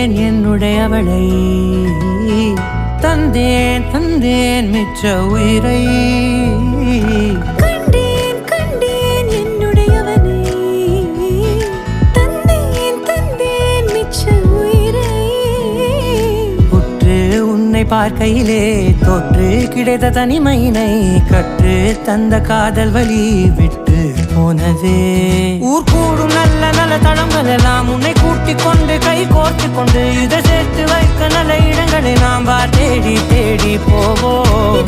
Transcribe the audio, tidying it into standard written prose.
கண்டேன் என்னுடையவளை தந்தேன் தந்தேன் மிச்ச உயிரை கண்டேன் கண்டேன் என்னுடையவனை தந்தேன் தந்தேன் மிச்ச உயிரை உற்று உன்னை பார்க்கையிலே தொற்று கிடைத்த தனிமையினை கற்று தந்த காதல் வழி விட்டு போனதே ஊர் கூடும் நல்ல நல்ல தளங்கள் எல்லாம் உன்னை கூட்டிக் கொண்டு கை கோர்த்து கொண்டு இதை சேர்த்து வைக்க நல்ல இடங்களை நாம் தேடி தேடி போவோம்.